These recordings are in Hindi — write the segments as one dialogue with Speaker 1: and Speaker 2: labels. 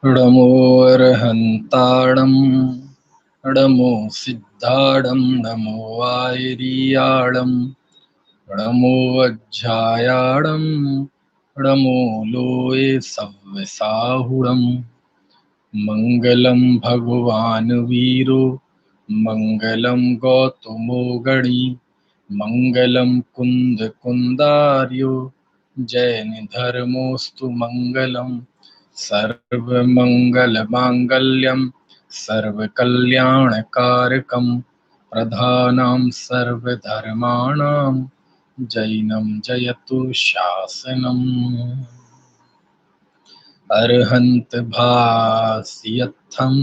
Speaker 1: नमो अर्हन्ताणं नमो सिद्धाणं नमो आयर्याणं नमो वज्रायाणं नमो लोये सव्यसाहुणं मङ्गलं भगवान् वीरो मङ्गलं गौतमो गणी मङ्गलं कुन्दकुन्दार्यो जैनधर्मोऽस्तु मङ्गलम् सर्वमङ्गलमाङ्गल्यं सर्वकल्याणकारकं प्रधानं सर्वधर्माणां जैनं जयतु शासनम् अर्हन्त भास्यत्थं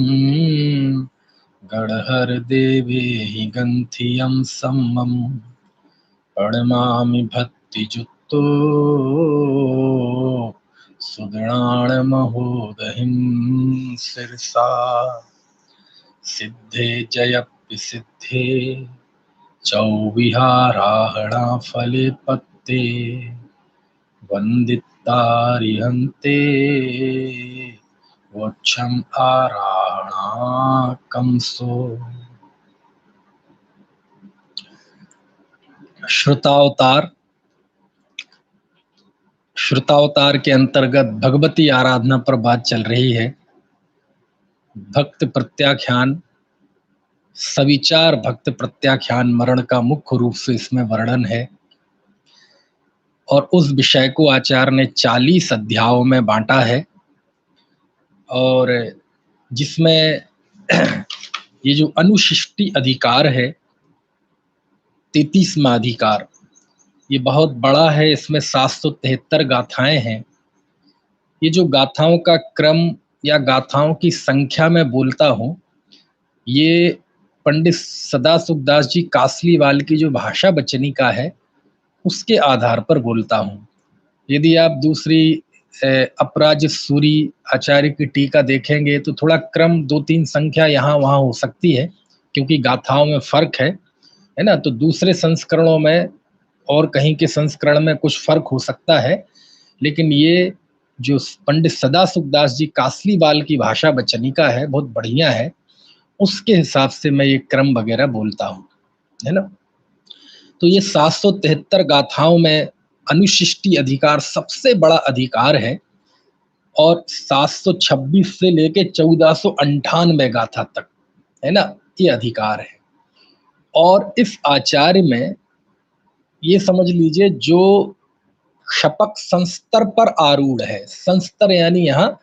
Speaker 1: गणहर देवे हि गन्थियं सम्मं प्रणमामि भक्तियुक्तो सुगुणाणमहोदधिं शिरसा सिद्धे जयप्य सिद्धे चौविहाराहणा फले पत्ते वन्दितारिहन्ते वक्षम् आराहणा कंसो। श्रुतावतार के अंतर्गत भगवती आराधना पर बात चल रही है। भक्त प्रत्याख्यान, सविचार भक्त प्रत्याख्यान मरण का मुख्य रूप से इसमें वर्णन है और उस विषय को आचार्य ने 40 अध्यायों में बांटा है और जिसमें ये जो अनुशिष्टि अधिकार है 33वां अधिकार, ये बहुत बड़ा है। इसमें 773 गाथाएं हैं। ये जो गाथाओं का क्रम या गाथाओं की संख्या में बोलता हूँ, ये पंडित सदाशिवदास जी कासलीवाल की जो भाषा बचनिका है उसके आधार पर बोलता हूँ। यदि आप दूसरी अपराज सूरी आचार्य की टीका देखेंगे तो थोड़ा क्रम 2-3 संख्या यहाँ वहाँ हो सकती है क्योंकि गाथाओं में फर्क है ना। तो दूसरे संस्करणों में और कहीं के संस्करण में कुछ फर्क हो सकता है, लेकिन ये जो पंडित सदाशिवदास जी कासलीवाल की भाषा बचनिका है बहुत बढ़िया है, उसके हिसाब से मैं ये क्रम वगैरह बोलता हूँ, है ना। तो ये 773 गाथाओं में अनुशिष्टि अधिकार सबसे बड़ा अधिकार है और 726 से लेके 1498 गाथा तक, है ना, ये अधिकार है। और इस आचार्य में ये समझ लीजिए जो क्षपक संस्तर पर आरूढ़ है। संस्तर यानी यहाँ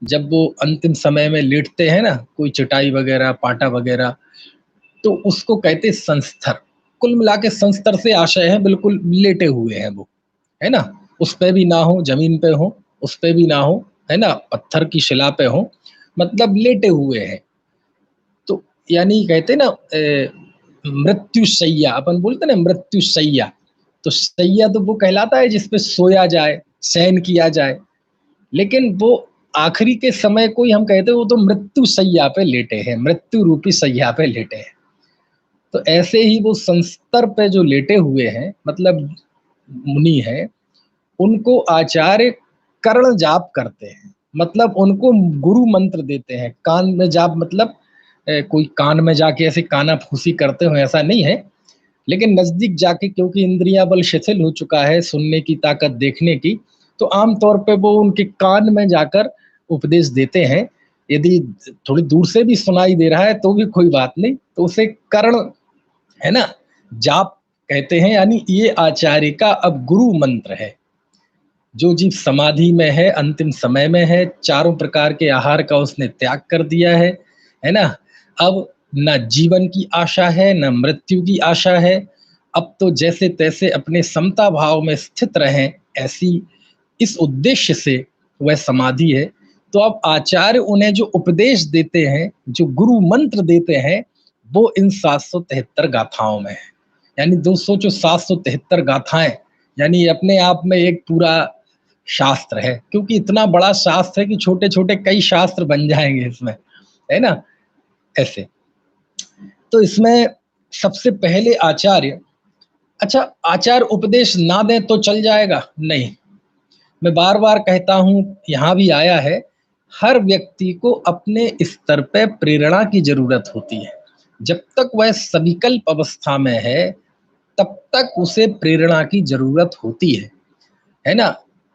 Speaker 1: जब वो अंतिम समय में लेटते हैं ना, कोई चटाई वगैरह पाटा वगैरह, तो उसको कहते संस्तर। कुल मिला के संस्तर से आशय है बिल्कुल लेटे हुए हैं वो, है ना। उस पे भी ना हो, जमीन पे हो, उस पे भी ना हो, है ना, पत्थर की शिला पे हो, मतलब लेटे हुए हैं। तो यानी कहते ना मृत्यु शैया, अपन बोलते ना मृत्यु शैया, तो शैया तो वो कहलाता है जिसपे सोया जाए, शयन किया जाए, लेकिन वो आखिरी के समय को ही हम कहते हैं वो तो मृत्यु शैया पे लेटे हैं, मृत्यु रूपी शैया पे लेटे हैं। तो ऐसे ही वो संस्तर पे जो लेटे हुए हैं, मतलब मुनि है, उनको आचार्य कर्ण जाप करते हैं, मतलब उनको गुरु मंत्र देते हैं। कान में जाप मतलब कोई कान में जाके ऐसे काना फूसी करते हो ऐसा नहीं है, लेकिन नजदीक जाके, क्योंकि इंद्रिया बल शिथिल हो चुका है सुनने की ताकत, देखने की, तो आमतौर पे वो उनके कान में जाकर उपदेश देते हैं। यदि थोड़ी दूर से भी सुनाई दे रहा है तो भी कोई बात नहीं, तो उसे कर्ण, है ना, जाप कहते हैं। यानी ये आचार्य का अब गुरु मंत्र है। जो जीव समाधि में है, अंतिम समय में है, चारों प्रकार के आहार का उसने त्याग कर दिया है ना। अब न जीवन की आशा है न मृत्यु की आशा है, अब तो जैसे तैसे अपने समता भाव में स्थित रहें, ऐसी इस उद्देश्य से वह समाधि है। तो अब आचार्य उन्हें जो उपदेश देते हैं, जो गुरु मंत्र देते हैं, वो इन 773 गाथाओं में है। यानी 773 गाथाएं, यानी अपने आप में एक पूरा शास्त्र है, क्योंकि इतना बड़ा शास्त्र है कि छोटे छोटे कई शास्त्र बन जाएंगे इसमें, है ना, ऐसे। तो इसमें सबसे पहले आचार्य, अच्छा आचार्य उपदेश ना दें तो चल जाएगा? नहीं, मैं बार बार कहता हूँ, यहाँ भी आया है, हर व्यक्ति को अपने स्तर पे प्रेरणा की जरूरत होती है। जब तक वह सविकल्प अवस्था में है, तब तक उसे प्रेरणा की जरूरत होती है ना?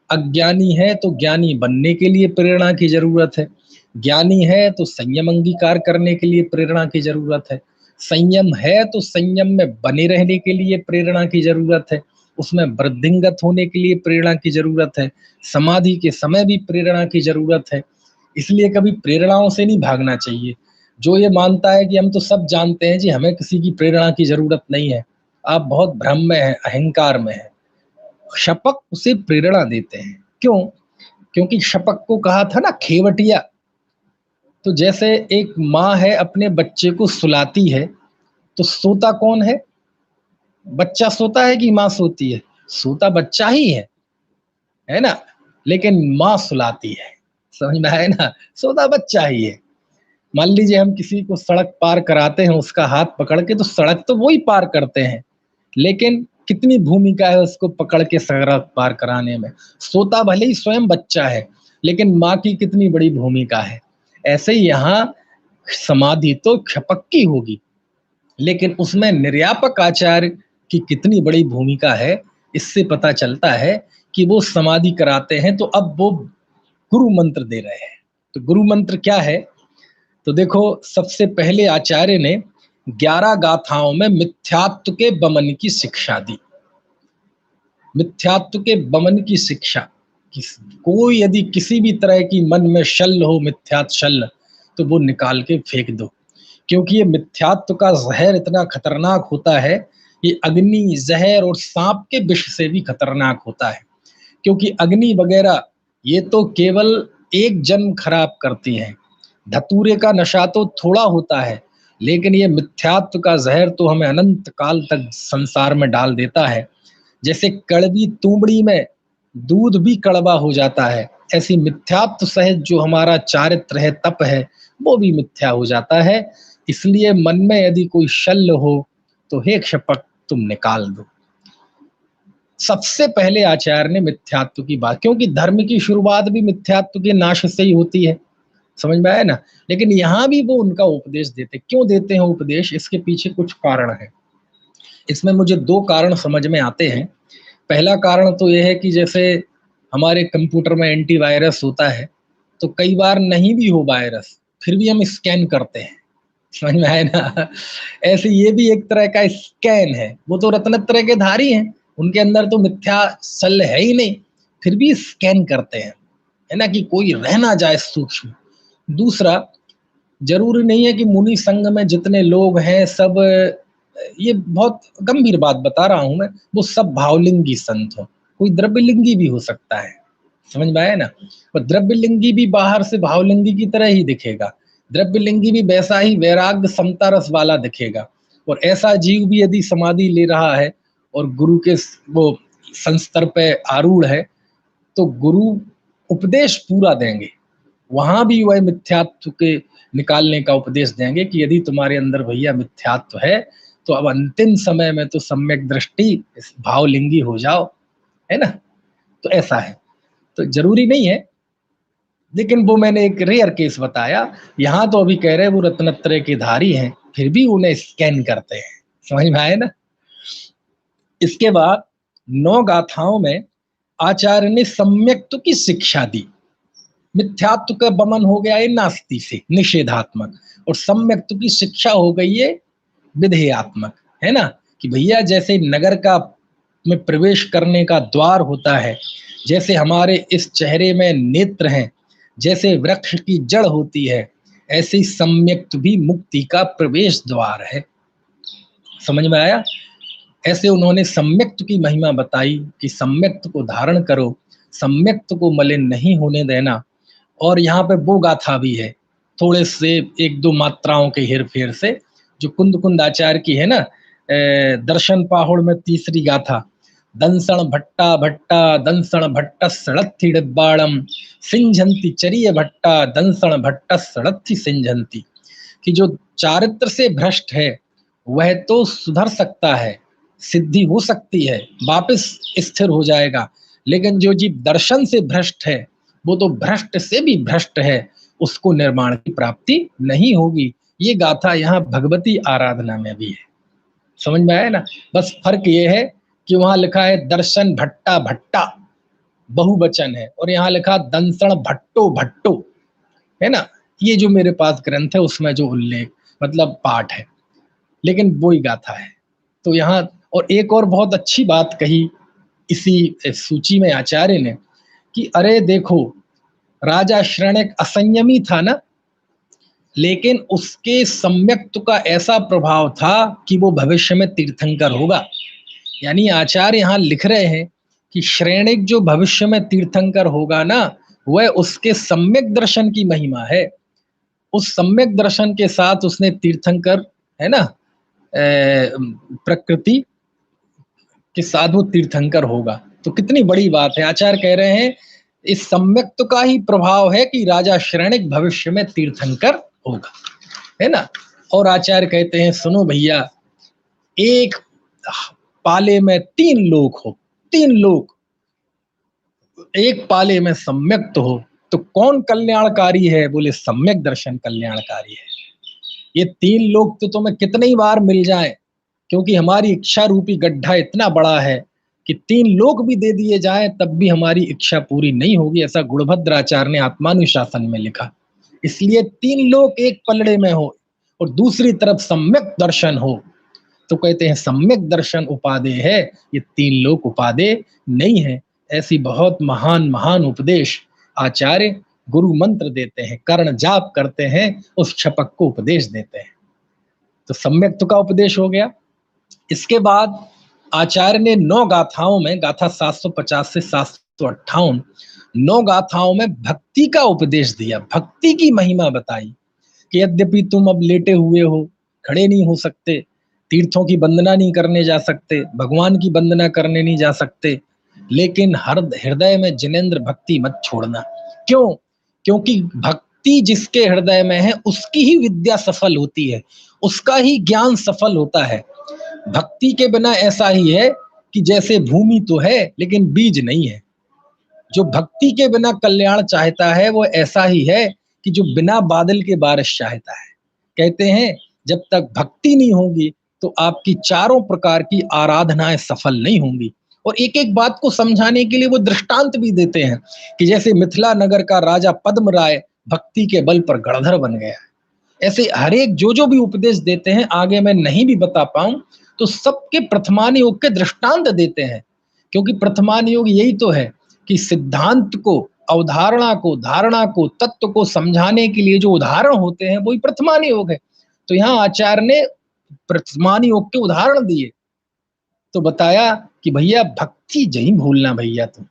Speaker 1: अज्ञानी है तो ज्ञानी बनने के लिए प्रेरणा की जरूरत है, ज्ञानी है तो संयम अंगीकार करने के लिए प्रेरणा की जरूरत है, संयम है तो संयम में बने रहने के लिए प्रेरणा की जरूरत है, उसमें वृद्धिंगत होने के लिए प्रेरणा की जरूरत है, समाधि के समय भी प्रेरणा की जरूरत है। इसलिए कभी प्रेरणाओं से नहीं भागना चाहिए। जो ये मानता है कि हम तो सब जानते हैं जी, हमें किसी की प्रेरणा की जरूरत नहीं है, आप बहुत भ्रम में हैं, अहंकार में हैं। शपक उसे प्रेरणा देते हैं। क्यों? क्योंकि शपक को कहा था ना खेवटिया। तो जैसे एक माँ है, अपने बच्चे को सुलाती है, तो सोता कौन है? बच्चा सोता है कि माँ सोती है? सोता बच्चा ही है ना? लेकिन माँ सुलाती है। समझ में आया ना? सोता बच्चा ही है। मान लीजिए हम किसी को सड़क पार कराते हैं, उसका हाथ पकड़ के, तो सड़क तो वो ही पार करते हैं, लेकिन कितनी भूमिका है उसको पकड़ के सड़क पार कराने में। सोता भले ही स्वयं बच्चा है, लेकिन माँ की कितनी बड़ी भूमिका है। ऐसे ही यहाँ समाधि तो क्षपक की होगी, लेकिन उसमें निर्यापक आचार्य की कितनी बड़ी भूमिका है, इससे पता चलता है कि वो समाधि कराते हैं तो अब वो गुरु मंत्र दे रहे हैं। तो गुरु मंत्र क्या है? तो देखो, सबसे पहले आचार्य ने 11 गाथाओं में मिथ्यात्व के बमन की शिक्षा दी। मिथ्यात्व के बमन की शिक्षा, कोई यदि किसी भी तरह की मन में शल्य हो, मिथ्यात्व शल्य, तो वो निकाल के फेंक दो। क्योंकि ये मिथ्यात्व का जहर इतना खतरनाक होता है, ये अग्नि, जहर और सांप के विष से भी खतरनाक होता है। क्योंकि अग्नि वगैरह ये तो केवल एक जन्म खराब करती हैं, धतूरे का नशा तो थोड़ा होता है, लेकिन ये मिथ्यात्व का जहर तो हमें अनंत काल तक संसार में डाल देता है। जैसे कड़वी तुंबड़ी में दूध भी कड़वा हो जाता है, ऐसी मिथ्यात्व सहित जो हमारा चारित्र है, तप है, वो भी मिथ्या हो जाता है। इसलिए मन में यदि कोई शल्य हो तो हे क्षपक तुम निकाल दो। सबसे पहले आचार्य ने मिथ्यात्व की बात, क्योंकि धर्म की शुरुआत भी मिथ्यात्व के नाश से ही होती है। समझ में आया ना? लेकिन यहाँ भी वो उनका उपदेश देते। क्यों देते हैं उपदेश? इसके पीछे कुछ कारण है। इसमें मुझे 2 कारण समझ में आते हैं। पहला कारण तो यह है कि जैसे हमारे कंप्यूटर में एंटीवायरस होता है, तो कई बार नहीं भी हो वायरस, फिर भी हम स्कैन करते हैं। समझ में आया ना? ऐसे ये भी एक तरह का स्कैन है। वो तो रत्नत्रय के धारी हैं, उनके अंदर तो मिथ्या शल्य है ही नहीं, फिर भी स्कैन करते हैं, है ना, कि कोई रह ना जाए सूक्ष्म। दूसरा, जरूरी नहीं है कि मुनि संघ में जितने लोग हैं सब, ये बहुत गंभीर बात बता रहा हूं मैं, वो सब भावलिंगी संत हो। कोई द्रव्यलिंगी भी हो सकता है। समझ में आया ना? और द्रव्यलिंगी भी बाहर से भावलिंगी की तरह ही दिखेगा, द्रव्यलिंगी भी वैसा ही वैराग्य समता रस वाला दिखेगा। और ऐसा जीव भी यदि समाधि ले रहा है और गुरु के वो संस्तर पे आरूढ़ है, तो गुरु उपदेश पूरा देंगे। वहां भी वह मिथ्यात्व के निकालने का उपदेश देंगे कि यदि तुम्हारे अंदर भैया मिथ्यात्व है, तो अब अंतिम समय में तो सम्यक दृष्टि भावलिंगी हो जाओ, है ना? तो ऐसा है। तो जरूरी नहीं है, लेकिन वो मैंने एक रेयर केस बताया। यहाँ तो अभी कह रहे हैं वो रत्नत्रय के धारी हैं, फिर भी उन्हें स्कैन करते हैं। समझ में आए ना? इसके बाद 9 गाथाओं में आचार्य ने सम्यक्त्व की शिक्षा दी। मिथ्यात्व का बमन हो गया है नास्ति से, निषेधात्मक, और सम्यक्त्व की शिक्षा हो गई है विधेयात्मक, है ना? कि भैया जैसे नगर का में प्रवेश करने का द्वार होता है, जैसे हमारे इस चेहरे में नेत्र हैं, जैसे वृक्ष की जड़ होती है, ऐसे ही सम्यक्त्व भी मुक्ति का प्रवेश द्वार है। समझ में आया? ऐसे उन्होंने सम्यक्त्व की महिमा बताई कि सम्यक्त्व को धारण करो, सम्यक्त्व को मलिन नहीं होने देना। और यहाँ पे वो गाथा भी है, थोड़े से 1-2 मात्राओं के हेर फेर से, जो कुंद कुंद आचार्य की है ना, दर्शन पाहुड़ में तीसरी गाथा, दंसण भट्टा भट्टा दंसण भट्ट सड़त्थि डिब्बाड़म सिंझंती चरिय भट्टा दंसण भट्ट सड़त्थि सिंझंती। कि जो चारित्र से भ्रष्ट है वह तो सुधर सकता है, सिद्धि हो सकती है, वापस स्थिर हो जाएगा, लेकिन जो जीव दर्शन से भ्रष्ट है वो तो भ्रष्ट से भी भ्रष्ट है, उसको निर्माण की प्राप्ति नहीं होगी। ये गाथा यहाँ भगवती आराधना में भी है। समझ में आया ना? बस फर्क ये है कि वहां लिखा है दर्शन भट्टा भट्टा, बहुवचन है, और यहाँ लिखा दंसण भट्टो भट्टो, है ना? ये जो मेरे पास ग्रंथ है उसमें जो उल्लेख मतलब पाठ है, लेकिन वो ही गाथा है। तो यहाँ और एक और बहुत अच्छी बात कही इसी सूची में आचार्य ने कि अरे देखो, राजा श्रृणक असंयमी था ना, लेकिन उसके सम्यक्त्व का ऐसा प्रभाव था कि वो भविष्य में तीर्थंकर होगा। यानी आचार्य यहाँ लिख रहे हैं कि श्रेणिक जो भविष्य में तीर्थंकर होगा ना, वह उसके सम्यक दर्शन की महिमा है। उस सम्यक दर्शन के साथ उसने तीर्थंकर, है ना, प्रकृति के साथ वो तीर्थंकर होगा। तो कितनी बड़ी बात है। आचार्य कह रहे हैं इस सम्यक्त्व का ही प्रभाव है कि राजा श्रेणिक भविष्य में तीर्थंकर होगा, है ना। और आचार्य कहते हैं सुनो भैया, एक पाले में 3 लोग हो, 3 लोग एक पाले में सम्यक तो हो, तो कौन कल्याणकारी है? बोले सम्यक दर्शन कल्याणकारी है। ये 3 लोग तो तुम्हें कितने ही बार मिल जाए, क्योंकि हमारी इच्छा रूपी गड्ढा इतना बड़ा है कि 3 लोग भी दे दिए जाए तब भी हमारी इच्छा पूरी नहीं होगी, ऐसा गुणभद्राचार्य ने आत्मानुशासन में लिखा। इसलिए 3 लोग एक पलड़े में हो और दूसरी तरफ सम्यक दर्शन हो, तो कहते हैं सम्यक दर्शन उपादेय है, ये 3 लोक उपादेय नहीं है। ऐसी बहुत महान महान उपदेश आचार्य गुरु मंत्र देते हैं, कर्ण जाप करते हैं, उस क्षपक को उपदेश देते हैं। तो सम्यक का उपदेश हो गया। इसके बाद आचार्य ने 9 गाथाओं में, गाथा 750 से 758, 9 गाथाओं में भक्ति का उपदेश दिया, भक्ति की महिमा बताई कि यद्यपि तुम अब लेटे हुए हो, खड़े नहीं हो सकते, तीर्थों की वंदना नहीं करने जा सकते, भगवान की वंदना करने नहीं जा सकते, लेकिन हर हृदय में जिनेंद्र भक्ति मत छोड़ना। क्यों? क्योंकि भक्ति जिसके हृदय में है उसकी ही विद्या सफल होती है, उसका ही ज्ञान सफल होता है। भक्ति के बिना ऐसा ही है कि जैसे भूमि तो है लेकिन बीज नहीं है। जो भक्ति के बिना कल्याण चाहता है वो ऐसा ही है कि जो बिना बादल के बारिश चाहता है। कहते हैं जब तक भक्ति नहीं होगी तो आपकी चारों प्रकार की आराधनाएं सफल नहीं होंगी। और एक एक बात को समझाने के लिए वो दृष्टांत भी देते हैं कि जैसे मिथिला नगर का राजा पद्म राय भक्ति के बल पर गणधर बन गया। ऐसे हर एक जो भी उपदेश देते हैं, आगे मैं नहीं भी बता पाऊं तो सबके प्रथमान योग के दृष्टांत देते हैं, क्योंकि प्रथमान योग यही तो है कि सिद्धांत को, अवधारणा को, धारणा को, तत्व को समझाने के लिए जो उदाहरण होते हैं वही प्रथमान योग है। तो यहाँ आचार्य ने प्रथमान योग के उदाहरण दिए, तो बताया कि भैया भक्ति नहीं भूलना भैया तुम,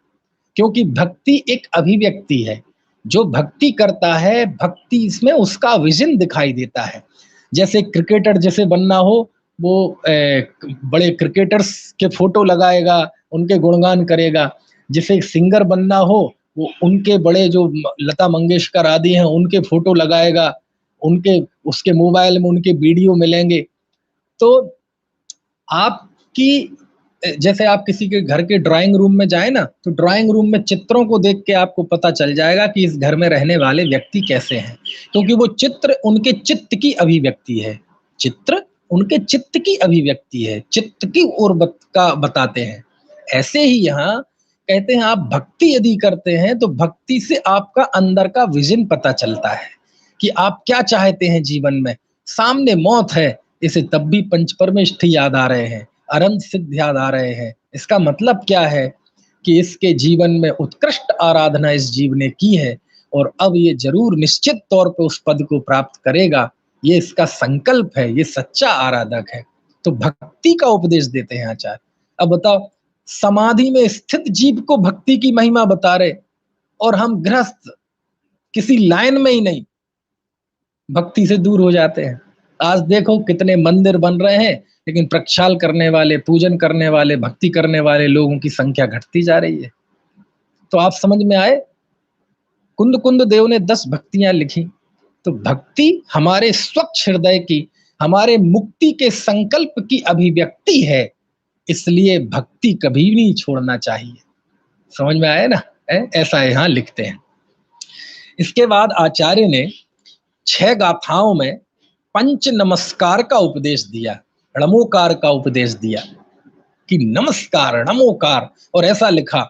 Speaker 1: क्योंकि भक्ति एक अभिव्यक्ति है। जो भक्ति करता है, भक्ति इसमें उसका विजन दिखाई देता है। जैसे क्रिकेटर जैसे बनना हो, वो बड़े क्रिकेटर्स के फोटो लगाएगा, उनके गुणगान करेगा। जैसे सिंगर बनना हो, वो उनके बड़े जो लता मंगेशकर आदि हैं उनके फोटो लगाएगा, उनके उसके मोबाइल में उनके वीडियो मिलेंगे। तो आपकी जैसे आप किसी के घर के ड्राइंग रूम में जाए ना, तो ड्राइंग रूम में चित्रों को देख के आपको पता चल जाएगा कि इस घर में रहने वाले व्यक्ति कैसे हैं, क्योंकि वो चित्र उनके चित्त की अभिव्यक्ति है। चित्र उनके चित्त की अभिव्यक्ति है, चित्त की ओर का बताते हैं। ऐसे ही यहाँ कहते हैं आप भक्ति यदि करते हैं तो भक्ति से आपका अंदर का विजन पता चलता है कि आप क्या चाहते हैं जीवन में। सामने मौत है, इसे तब भी पंचपरमेष्ठी याद आ रहे हैं, अनंत सिद्ध याद आ रहे हैं। इसका मतलब क्या है कि इसके जीवन में उत्कृष्ट आराधना इस जीव ने की है और अब ये जरूर निश्चित तौर पे उस पद को प्राप्त करेगा। ये इसका संकल्प है, ये सच्चा आराधक है। तो भक्ति का उपदेश देते हैं आचार्य। अब बताओ, समाधि में स्थित जीव को भक्ति की महिमा बता रहे और हम गृहस्थ किसी लाइन में ही नहीं, भक्ति से दूर हो जाते हैं। आज देखो कितने मंदिर बन रहे हैं, लेकिन प्रक्षाल करने वाले, पूजन करने वाले, भक्ति करने वाले लोगों की संख्या घटती जा रही है। तो आप समझ में आए, कुंद कुंद देव ने 10 भक्तियां लिखी। तो भक्ति हमारे स्वच्छ हृदय की, हमारे मुक्ति के संकल्प की अभिव्यक्ति है, इसलिए भक्ति कभी नहीं छोड़ना चाहिए। समझ में आया ना? ऐसा यहाँ लिखते हैं। इसके बाद आचार्य ने 6 गाथाओं में पंच नमस्कार का उपदेश दिया, णमोकार का उपदेश दिया कि नमस्कार नमोकार, और ऐसा लिखा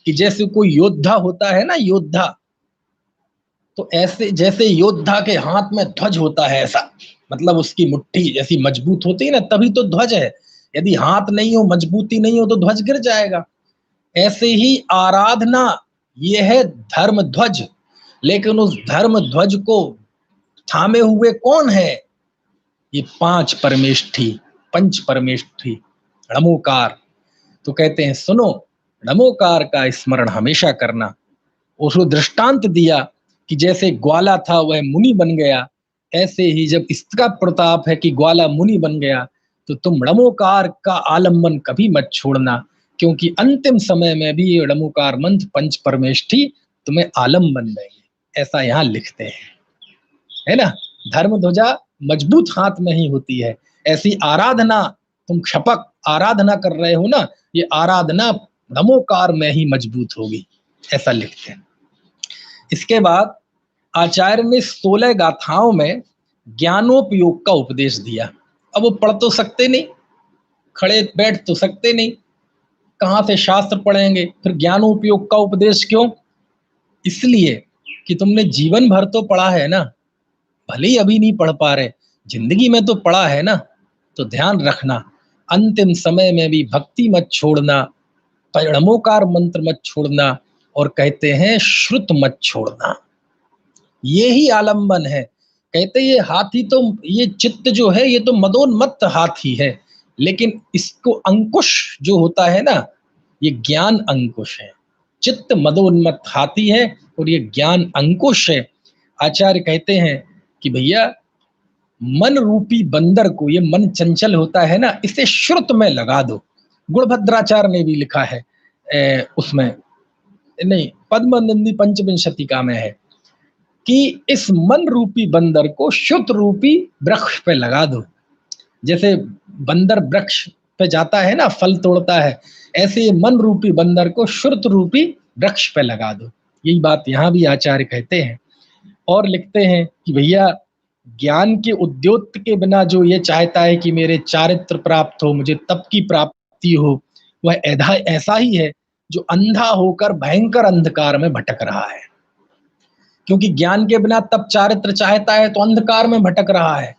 Speaker 1: कि जैसे कोई योद्धा होता है ना, योद्धा, तो ऐसे जैसे योद्धा के हाथ में ध्वज होता है, ऐसा मतलब उसकी मुट्ठी जैसी मजबूत होती है ना, तभी तो ध्वज है। यदि हाथ नहीं हो, मजबूती नहीं हो, तो ध्वज गिर जाएगा। ऐसे ही आराधना ये है धर्म ध्वज, लेकिन उस धर्म ध्वज को थामे हुए कौन है? ये 5 परमेष्ठी, पंच परमेष्ठी, नमोकार। तो कहते हैं सुनो, नमोकार का स्मरण हमेशा करना। उसको दृष्टांत दिया कि जैसे ग्वाला था वह मुनि बन गया, ऐसे ही जब इसका प्रताप है कि ग्वाला मुनि बन गया, तो तुम णमोकार का आलम्बन कभी मत छोड़ना, क्योंकि अंतिम समय में भी ये णमोकार मंत्र पंच परमेष्ठी तुम्हें आलम्बन देंगे। ऐसा यहाँ लिखते हैं, है ना? धर्म ध्वजा मजबूत हाथ में ही होती है। ऐसी आराधना, तुम क्षपक आराधना कर रहे हो ना, ये आराधना नमोकार में ही मजबूत होगी, ऐसा लिखते हैं। इसके बाद आचार्य ने 16 गाथाओं में ज्ञानोपयोग का उपदेश दिया। अब वो पढ़ तो सकते नहीं, खड़े बैठ तो सकते नहीं, कहाँ से शास्त्र पढ़ेंगे? फिर ज्ञानोपयोग का उपदेश क्यों? इसलिए कि तुमने जीवन भर तो पढ़ा है ना, भले ही अभी नहीं पढ़ पा रहे, जिंदगी में तो पढ़ा है ना, तो ध्यान रखना, अंतिम समय में भी भक्ति मत छोड़ना, परिणमोकार मंत्र मत छोड़ना, और कहते हैं श्रुत मत छोड़ना। ये ही आलंबन है। कहते ये हाथी तो, ये चित्त जो है ये तो मदोन्मत्त हाथी है, लेकिन इसको अंकुश जो होता है ना, ये ज्ञान अंकुश है। चित्त मदोन्मत्त हाथी है और ये ज्ञान अंकुश है। आचार्य कहते हैं कि भैया मन रूपी बंदर को, ये मन चंचल होता है ना, इसे श्रुत में लगा दो। गुणभद्राचार्य ने भी लिखा है उसमें, नहीं, पद्मनंदी पंचविंशतिका में है कि इस मन रूपी बंदर को श्रुत रूपी वृक्ष पे लगा दो। जैसे बंदर वृक्ष पे जाता है ना, फल तोड़ता है, ऐसे मन रूपी बंदर को श्रुत रूपी वृक्ष पे लगा दो। यही बात यहाँ भी आचार्य कहते हैं। और लिखते हैं कि भैया ज्ञान के उद्योत के बिना जो ये चाहता है कि मेरे चारित्र प्राप्त हो, मुझे तप की प्राप्ति हो, वह ऐसा ही है जो अंधा होकर भयंकर अंधकार में भटक रहा है। क्योंकि ज्ञान के बिना तप चारित्र चाहता है तो अंधकार में भटक रहा है,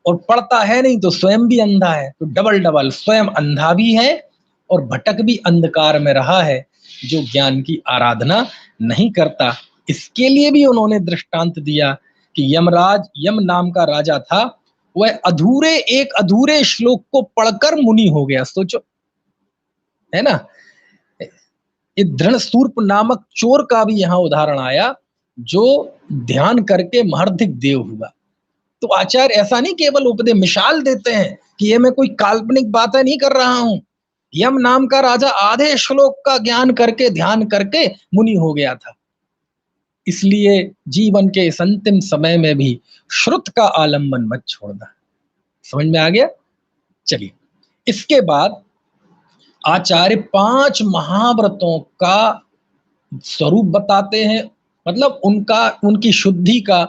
Speaker 1: और पढ़ता है नहीं तो स्वयं भी अंधा है, तो डबल डबल स्वयं अंधा भी है और भटक भी अंधकार में रहा है, जो ज्ञान की आराधना नहीं करता। इसके लिए भी उन्होंने दृष्टांत दिया कि यमराज, यम नाम का राजा था, वह एक अधूरे श्लोक को पढ़कर मुनि हो गया। सोचो, है ना? ये धृणसूर्प नामक चोर का भी यहाँ उदाहरण आया, जो ध्यान करके महारथिक देव हुआ। तो आचार्य ऐसा नहीं केवल उपदेश मिसाल देते हैं कि ये मैं कोई काल्पनिक बातें नहीं कर रहा हूं। यम नाम का राजा आधे श्लोक का ज्ञान करके, ध्यान करके मुनि हो गया था। इसलिए जीवन के इस अंतिम समय में भी श्रुत का आलंबन मत छोड़ना। समझ में आ गया? चलिए, इसके बाद आचार्य 5 महाव्रतों का स्वरूप बताते हैं, मतलब उनकी शुद्धि का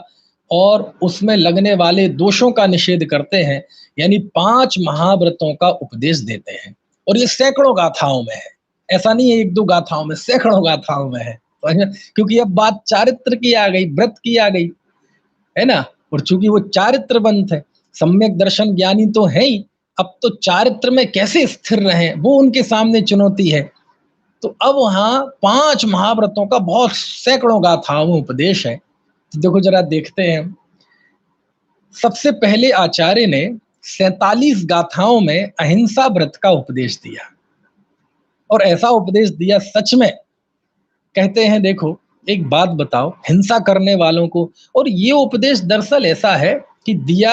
Speaker 1: और उसमें लगने वाले दोषों का निषेध करते हैं। यानी 5 महाव्रतों का उपदेश देते हैं, और ये सैकड़ों गाथाओं में है। ऐसा नहीं है 1-2 गाथाओं में, सैकड़ों गाथाओं में है। क्योंकि अब बात चारित्र की आ गई, व्रत की आ गई, है ना? और चूंकि वो चारित्रवंत है, सम्यक दर्शन ज्ञानी तो है ही, अब तो चारित्र में कैसे स्थिर रहे वो उनके सामने चुनौती है। तो अब वहां 5 महाव्रतों का बहुत सैकड़ों गाथाओं में उपदेश है। तो देखो जरा देखते हैं। सबसे पहले आचार्य ने 47 गाथाओं में अहिंसा व्रत का उपदेश दिया, और ऐसा उपदेश दिया सच में, कहते हैं देखो एक बात बताओ, हिंसा करने वालों को, और ये उपदेश दरअसल ऐसा है कि दिया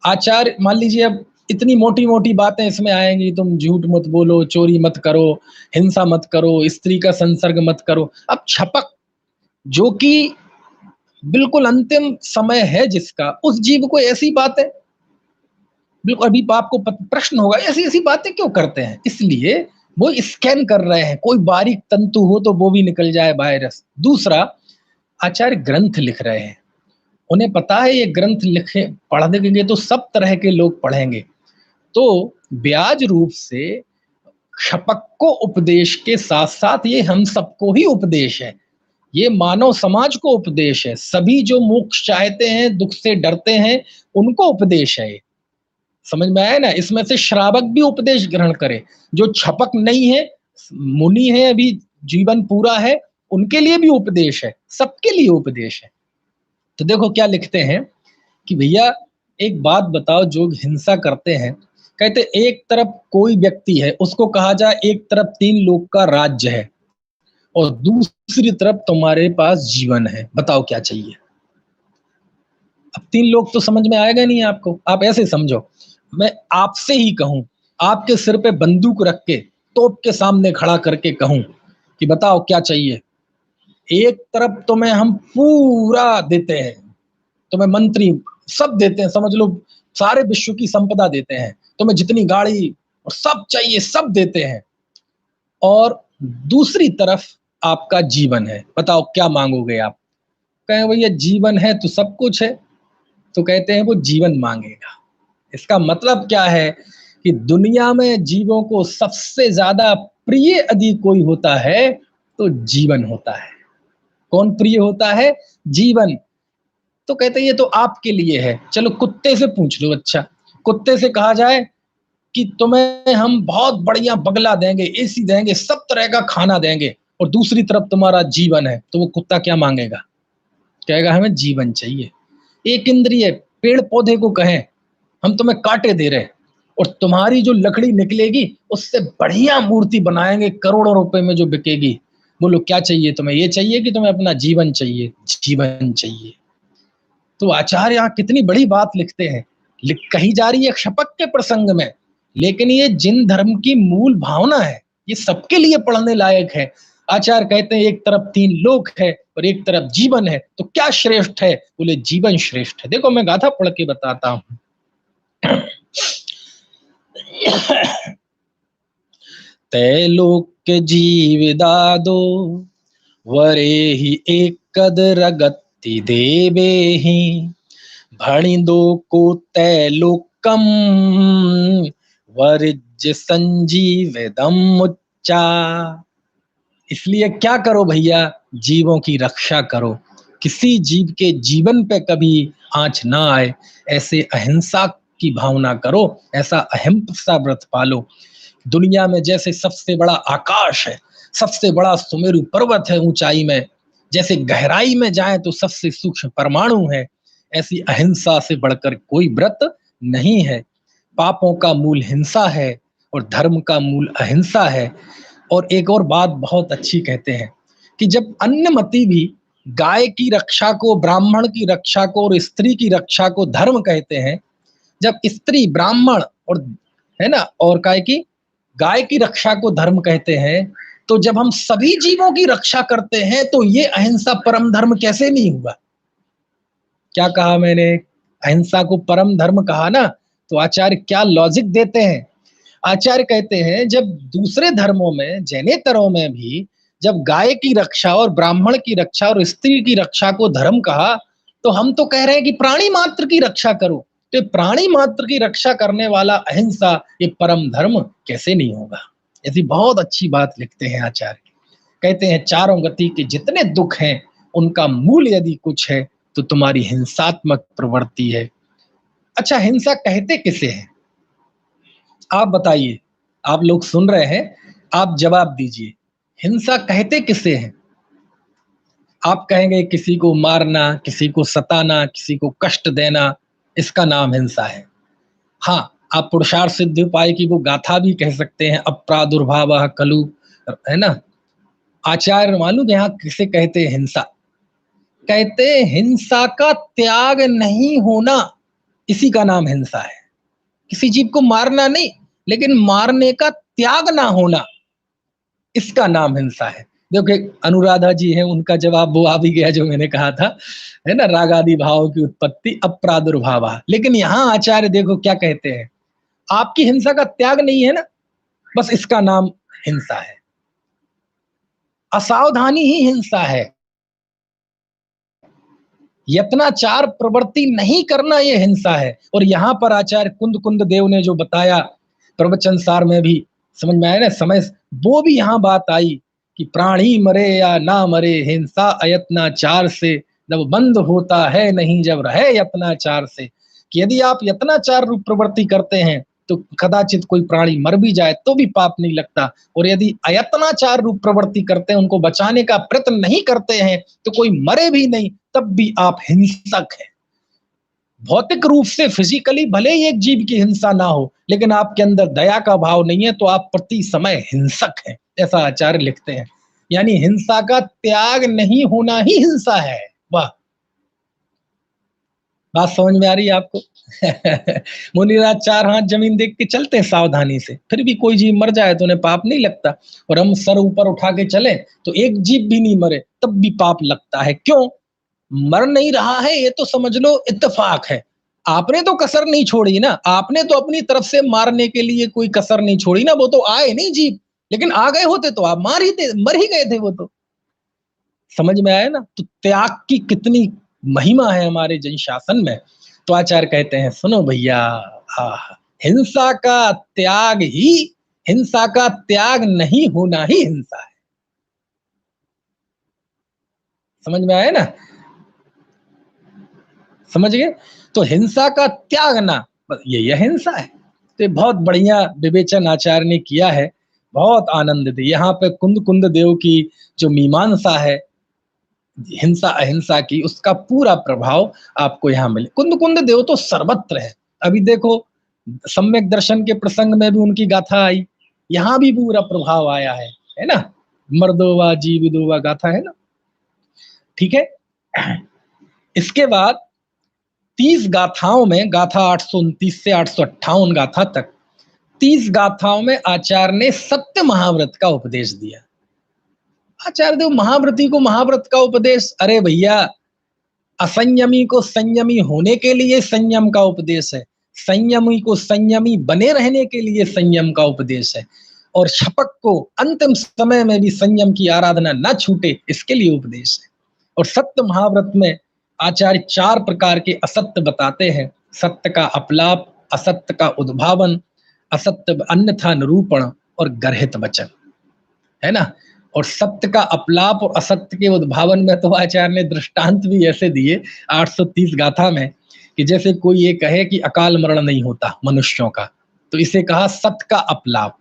Speaker 1: आचार्य, मान लीजिए अब इतनी मोटी मोटी बातें इसमें आएंगी, तुम झूठ मत बोलो, चोरी मत करो, हिंसा मत करो, स्त्री का संसर्ग मत करो। अब छपक, जो कि बिल्कुल अंतिम समय है जिसका, उस जीव को ऐसी बातें, बिल्कुल अभी आपको प्रश्न होगा ऐसी ऐसी बातें क्यों करते हैं? इसलिए वो स्कैन कर रहे हैं, कोई बारीक तंतु हो तो वो भी निकल जाए वायरस। दूसरा, आचार्य ग्रंथ लिख रहे हैं, उन्हें पता है ये ग्रंथ लिखे पढ़ देंगे तो सब तरह के लोग पढ़ेंगे, तो ब्याज रूप से शपक को उपदेश के साथ साथ ये हम सबको ही उपदेश है, ये मानव समाज को उपदेश है, सभी जो मोक्ष चाहते हैं, दुख से डरते हैं, उनको उपदेश है। समझ में आया ना? इसमें से श्रावक भी उपदेश ग्रहण करे, जो छपक नहीं है, मुनि है, अभी जीवन पूरा है, उनके लिए भी उपदेश है, सबके लिए उपदेश है। तो देखो क्या लिखते हैं कि भैया एक बात बताओ, जो हिंसा करते हैं, कहते एक तरफ कोई व्यक्ति है, उसको कहा जाए एक तरफ 3 लोग का राज्य है और दूसरी तरफ तुम्हारे पास जीवन है, बताओ क्या चाहिए? अब 3 लोग तो समझ में आएगा नहीं आपको, आप ऐसे समझो, मैं आपसे ही कहूं, आपके सिर पे बंदूक रख के तोप के सामने खड़ा करके कहूं कि बताओ क्या चाहिए? एक तरफ तुम्हें हम पूरा देते हैं, तुम्हें मंत्री सब देते हैं, समझ लो सारे विश्व की संपदा देते हैं, तुम्हें जितनी गाड़ी और सब चाहिए सब देते हैं, और दूसरी तरफ आपका जीवन है, बताओ क्या मांगोगे आप? कहें भैया जीवन है तो सब कुछ है, तो कहते हैं वो जीवन मांगेगा। इसका मतलब क्या है कि दुनिया में जीवों को सबसे ज्यादा प्रिय यदि कोई होता है तो जीवन होता है। कौन प्रिय होता है? जीवन। तो कहते हैं ये तो आपके लिए है। चलो कुत्ते से पूछ लो, अच्छा कुत्ते से कहा जाए कि तुम्हें हम बहुत बढ़िया बंगला देंगे, एसी देंगे, सब तरह का खाना देंगे, और दूसरी तरफ तुम्हारा जीवन है, तो वो कुत्ता क्या मांगेगा? कहेगा हमें जीवन चाहिए। एक इंद्रिय पेड़ पौधे को कहें हम तुम्हें कांटे दे रहे और तुम्हारी जो लकड़ी निकलेगी उससे बढ़िया मूर्ति बनाएंगे, करोड़ों रुपए में जो बिकेगी, बोलो क्या चाहिए तुम्हें? ये चाहिए कि तुम्हें अपना जीवन चाहिए? जीवन चाहिए। तो आचार्य यहाँ कितनी बड़ी बात लिखते हैं, कही जा रही है शपथ के प्रसंग में, लेकिन ये जिन धर्म की मूल भावना है, ये सबके लिए पढ़ने लायक है। आचार्य कहते हैं एक तरफ 3 लोक है और एक तरफ जीवन है, तो क्या श्रेष्ठ है? बोले जीवन श्रेष्ठ है। देखो मैं गाथा पढ़ के बताता हूं। तै लोक के जीविदादो वरे ही एक कद रगति देवे ही भणिदो को तै लोकम वरिज संजीवदम उच्चा। इसलिए क्या करो भैया, जीवों की रक्षा करो, किसी जीव के जीवन पे कभी आंच ना आए, ऐसे अहिंसा की भावना करो, ऐसा अहिंसा व्रत पालो। दुनिया में जैसे सबसे बड़ा आकाश है, सबसे बड़ा सुमेरु पर्वत है ऊंचाई में, जैसे गहराई में जाए तो सबसे सूक्ष्म परमाणु है, ऐसी अहिंसा से बढ़कर कोई व्रत नहीं है। पापों का मूल हिंसा है और धर्म का मूल अहिंसा है। और एक और बात बहुत अच्छी कहते हैं कि जब अन्नमति भी गाय की रक्षा को, ब्राह्मण की रक्षा को और स्त्री की रक्षा को धर्म कहते हैं, जब स्त्री ब्राह्मण और है ना और गाय की रक्षा को धर्म कहते हैं, तो जब हम सभी जीवों की रक्षा करते हैं तो ये अहिंसा परम धर्म कैसे नहीं हुआ? क्या कहा मैंने? अहिंसा को परम धर्म कहा ना। तो आचार्य क्या लॉजिक देते हैं? आचार्य कहते हैं जब दूसरे धर्मों में, जैनेतरों में भी जब गाय की रक्षा और ब्राह्मण की रक्षा और स्त्री की रक्षा को धर्म कहा, तो हम तो कह रहे हैं कि प्राणी मात्र की रक्षा करो। तो प्राणी मात्र की रक्षा करने वाला अहिंसा ये परम धर्म कैसे नहीं होगा? ऐसी बहुत अच्छी बात लिखते हैं आचार्य। कहते हैं चारों गति के जितने दुख हैं उनका मूल यदि कुछ है तो तुम्हारी हिंसात्मक प्रवृत्ति है। अच्छा, हिंसा कहते किसे हैं? आप बताइए, आप लोग सुन रहे हैं, आप जवाब दीजिए, हिंसा कहते किसे हैं? आप कहेंगे किसी को मारना, किसी को सताना, किसी को कष्ट देना, इसका नाम हिंसा है। हाँ, आप पुरुषार्थ सिद्धि उपाय की वो गाथा भी कह सकते हैं, अप्रादुर्भावः खलु, है ना। आचार्य मालूम यहाँ किसे कहते हैं हिंसा? कहते हिंसा का त्याग नहीं होना, इसी का नाम हिंसा है। किसी जीव को मारना नहीं, लेकिन मारने का त्याग ना होना, इसका नाम हिंसा है। देखो अनुराधा जी हैं, उनका जवाब वो आ भी गया जो मैंने कहा था, है ना, रागादि भाव की उत्पत्ति अप्रादुर्भाव। लेकिन यहाँ आचार्य देखो क्या कहते हैं, आपकी हिंसा का त्याग नहीं है ना, बस इसका नाम हिंसा है, असावधानी ही हिंसा है, यत्नाचार प्रवृत्ति नहीं करना ये हिंसा है। और यहाँ पर आचार्य कुंद कुंद देव ने जो बताया प्रवचन सार में भी समझ में आया ना, समय वो भी यहाँ बात आई कि प्राणी मरे या ना मरे, हिंसा अयत्नाचार से जब बंद होता है नहीं, जब रहे यत्नाचार से। कि यदि आप यत्नाचार रूप प्रवृत्ति करते हैं तो कदाचित कोई प्राणी मर भी जाए तो भी पाप नहीं लगता, और यदि अयत्नाचार रूप प्रवृत्ति करते हैं, उनको बचाने का प्रयत्न नहीं करते हैं, तो कोई मरे भी नहीं तब भी आप हिंसक हैं। भौतिक रूप से फिजिकली भले ही एक जीव की हिंसा ना हो, लेकिन आपके अंदर दया का भाव नहीं है तो आप प्रति समय हिंसक हैं, ऐसा आचार्य लिखते हैं। यानी हिंसा का त्याग नहीं होना ही हिंसा है। वाह, बात समझ में आ रही है आपको? मुनिराज चार हाथ जमीन देख के चलते हैं सावधानी से, फिर भी कोई जीव मर जाए तो उन्हें पाप नहीं लगता, और हम सर ऊपर उठा के चले तो एक जीव भी नहीं मरे तब भी पाप लगता है। क्यों? मर नहीं रहा है ये तो समझ लो इत्तेफाक है, आपने तो कसर नहीं छोड़ी ना, आपने तो अपनी तरफ से मारने के लिए कोई कसर नहीं छोड़ी ना। वो तो आए नहीं जीव, लेकिन आ गए होते तो आप मर ही गए थे वो तो। समझ में आया ना? तो त्याग की कितनी महिमा है हमारे जन शासन में। तो आचार्य कहते हैं सुनो भैया, हिंसा का त्याग ही, हिंसा का त्याग नहीं होना ही हिंसा है। समझ में आया ना? समझ गए? तो हिंसा का त्याग ना, ये हिंसा है। तो बहुत बढ़िया विवेचन आचार्य ने किया है, बहुत आनंद दे। यहाँ पे कुंद कुंद देव की जो मीमांसा है हिंसा अहिंसा की, उसका पूरा प्रभाव आपको यहाँ मिले। कुंद कुंद देव तो सर्वत्र है। अभी देखो सम्यक दर्शन के प्रसंग में भी उनकी गाथा आई, यहाँ भी पूरा प्रभाव आया है ना? मर्दोवा जीविदोवा गाथा है ना? ठीक है। इसके बाद 30 गाथाओं में, गाथा 829 से 858 गाथा तक, 30 गाथाओं में आचार्य ने सत्य महाव्रत का उपदेश दिया। आचार्य देव महाव्रती को महाव्रत का उपदेश, अरे भैया असंयमी को संयमी होने के लिए संयम का उपदेश है, संयमी को संयमी बने रहने के लिए संयम का उपदेश है, और शपक को अंतिम समय में भी संयम की आराधना न छूटे इसके लिए उपदेश है। और सत्य महाव्रत में आचार्य 4 प्रकार के असत्य बताते हैं: सत्य का अपलाप, असत्य का उद्भावन, असत्य अन्यथा निरूपण, और गर्हित वचन, है ना? और सत्य का अपलाप और असत्य के उद्भावन में तो आचार्य ने दृष्टांत भी ऐसे दिए 830 गाथा में, कि जैसे कोई ये कहे कि अकाल मरण नहीं होता मनुष्यों का, तो इसे कहा सत्य का अपलाप,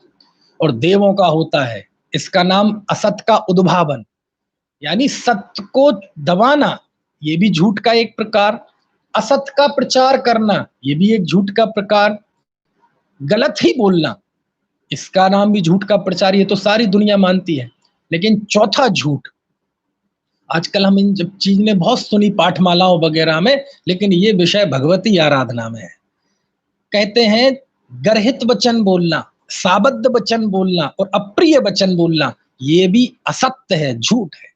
Speaker 1: और देवों का होता है, इसका नाम असत्य का उद्भावन, यानी सत्य को दबाना, ये भी झूठ का एक प्रकार, असत्य का प्रचार करना, ये भी एक झूठ का प्रकार, गलत ही बोलना, इसका नाम भी झूठ का प्रचार, ये तो सारी दुनिया मानती है। लेकिन चौथा झूठ, आजकल हम इन जब चीज ने बहुत सुनी पाठमालाओं वगैरह में, लेकिन ये विषय भगवती आराधना में है। कहते हैं गर्हित वचन बोलना, साबद्ध वचन बोलना और अप्रिय वचन बोलना, ये भी असत्य है, झूठ है।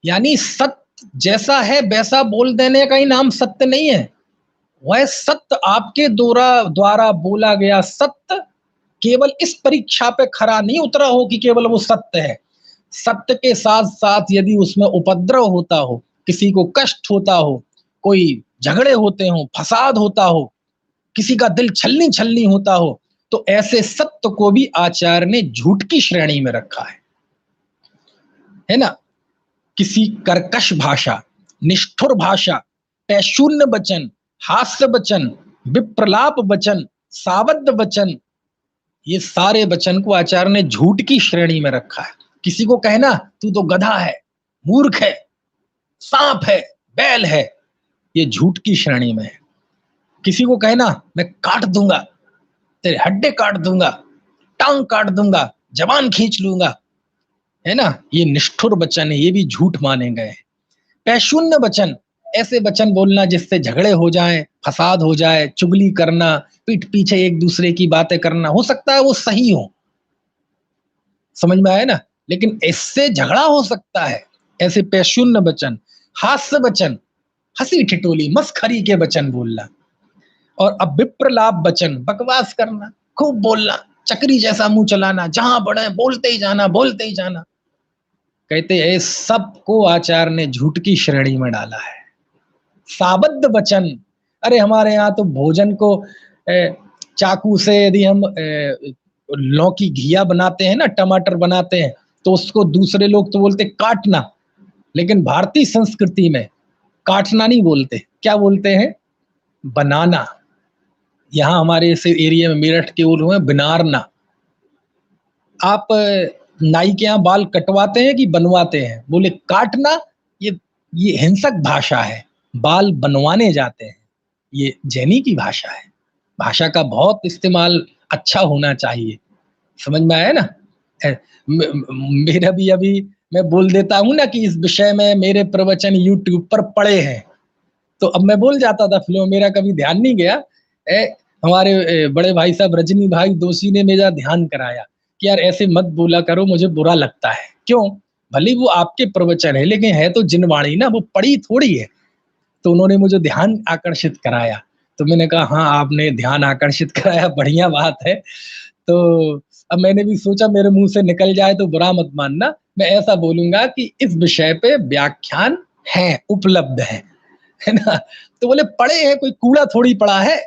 Speaker 1: यानी सत्य जैसा है वैसा बोल देने का ही नाम सत्य नहीं है। वह सत्य आपके द्वारा बोला गया सत्य केवल इस परीक्षा पे खरा नहीं उतरा हो कि केवल वो सत्य है। सत्य के साथ साथ यदि उसमें उपद्रव होता हो, किसी को कष्ट होता हो, कोई झगड़े होते हो, फसाद होता हो, किसी का दिल छलनी छलनी होता हो, तो ऐसे सत्य को भी आचार्य ने झूठ की श्रेणी में रखा है ना? किसी कर्कश भाषा, निष्ठुर भाषा, पैशून्य वचन, हास्य वचन, विप्रलाप वचन, साबद्ध वचन, ये सारे वचन को आचार्य ने झूठ की श्रेणी में रखा है। किसी को कहना तू तो गधा है, मूर्ख है, सांप है, बैल है, ये झूठ की श्रेणी में है। किसी को कहना मैं काट दूंगा, तेरे हड्डे काट दूंगा, टांग काट दूंगा, जबान खींच लूंगा, है ना? ये निष्ठुर वचन है, ये भी झूठ माने गए। पैशून्य वचन, ऐसे वचन बोलना जिससे झगड़े हो जाएं, फसाद हो जाए, चुगली करना, पीठ पीछे एक दूसरे की बातें करना, हो सकता है वो सही हो, समझ में आया ना, लेकिन इससे झगड़ा हो सकता है, ऐसे पैशून्य वचन। हास्य वचन, हंसी ठिठोली मस्खरी के वचन बोलना। और अब विप्रलाप वचन, बकवास करना, खूब बोलना, चक्री जैसा मुंह चलाना, जहां बढ़े बोलते ही जाना, बोलते ही जाना। कहते हैं सबको आचार्य ने झूठ की श्रेणी में डाला है। साबद्ध वचन, अरे हमारे यहाँ तो भोजन को चाकू से यदि हम लौकी घिया बनाते हैं ना, टमाटर बनाते हैं, तो उसको दूसरे लोग तो बोलते काटना, लेकिन भारतीय संस्कृति में काटना नहीं बोलते, क्या बोलते हैं? बनाना। यहाँ हमारे इस एरिया में मेरठ के ओर हुए बनारना। आप नाई के यहाँ बाल कटवाते हैं कि बनवाते हैं? बोले काटना। ये हिंसक भाषा है, बाल बनवाने जाते हैं, ये जैनी की भाषा है। भाषा का बहुत इस्तेमाल अच्छा होना चाहिए, समझ में आया ना? मेरा भी अभी मैं बोल देता हूँ ना कि इस विषय में मेरे प्रवचन यूट्यूब पर पड़े हैं, तो अब मैं बोल जाता था फ्लो, मेरा कभी ध्यान नहीं गया। हमारे बड़े भाई साहब रजनी भाई दोषी ने मेरा ध्यान कराया कि यार ऐसे मत बोला करो, मुझे बुरा लगता है। क्यों? भले वो आपके प्रवचन है, लेकिन है तो जिनवाणी ना, वो पढ़ी थोड़ी है। तो उन्होंने मुझे ध्यान आकर्षित कराया, तो मैंने कहा हाँ आपने ध्यान आकर्षित कराया, बढ़िया बात है। तो अब मैंने भी सोचा मेरे मुंह से निकल जाए तो बुरा मत मानना, मैं ऐसा बोलूंगा कि इस विषय पे व्याख्यान है, उपलब्ध है ना? तो बोले पढ़े हैं, कोई कूड़ा थोड़ी पड़ा है।